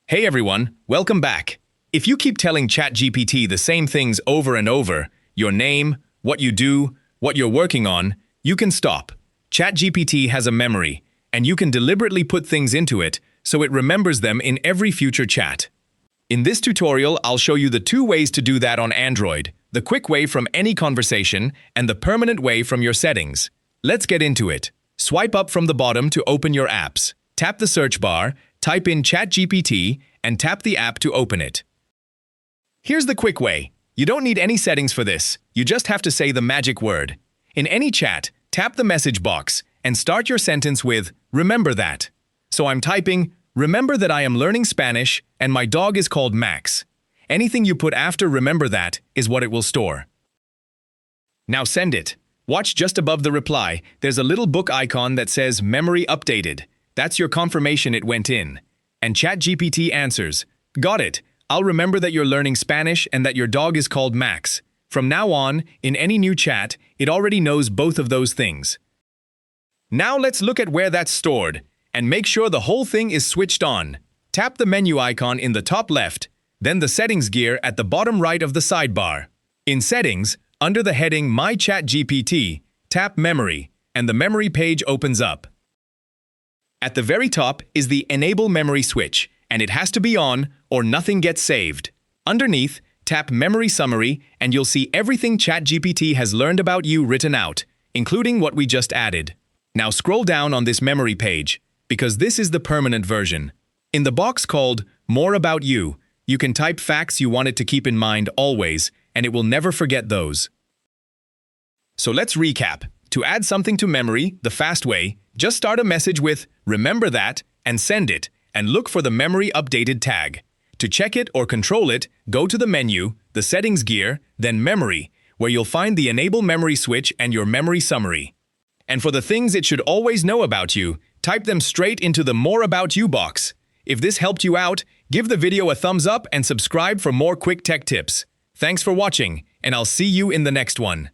Hey everyone, welcome back. If you keep telling ChatGPT the same things over and over, your name, what you do, what you're working on, you can stop. ChatGPT has a memory, and you can deliberately put things into it so it remembers them in every future chat. In this tutorial, I'll show you the two ways to do that on Android, the quick way from any conversation and the permanent way from your settings. Let's get into it. Swipe up from the bottom to open your apps. Tap the search bar, type in ChatGPT, and tap the app to open it. Here's the quick way. You don't need any settings for this. You just have to say the magic word. In any chat, tap the message box and start your sentence with, "Remember that." So I'm typing, "Remember that I am learning Spanish and my dog is called Max." Anything you put after "remember that" is what it will store. Now send it. Watch just above the reply, there's a little book icon that says Memory Updated. That's your confirmation it went in. And ChatGPT answers, "Got it. I'll remember that you're learning Spanish and that your dog is called Max." From now on, in any new chat, it already knows both of those things. Now let's look at where that's stored, and make sure the whole thing is switched on. Tap the menu icon in the top left, then the settings gear at the bottom right of the sidebar. In Settings, under the heading My ChatGPT, tap Memory, and the memory page opens up. At the very top is the Enable Memory switch, and it has to be on or nothing gets saved. Underneath, tap Memory Summary and you'll see everything ChatGPT has learned about you written out, including what we just added. Now scroll down on this memory page, because this is the permanent version. In the box called More About You, you can type facts you want it to keep in mind always, and it will never forget those. So let's recap. To add something to memory, the fast way, just start a message with "Remember that" and send it, and look for the Memory Updated tag. To check it or control it, go to the menu, the Settings gear, then Memory, where you'll find the Enable Memory switch and your memory summary. And for the things it should always know about you, type them straight into the More About You box. If this helped you out, give the video a thumbs up and subscribe for more quick tech tips. Thanks for watching, and I'll see you in the next one.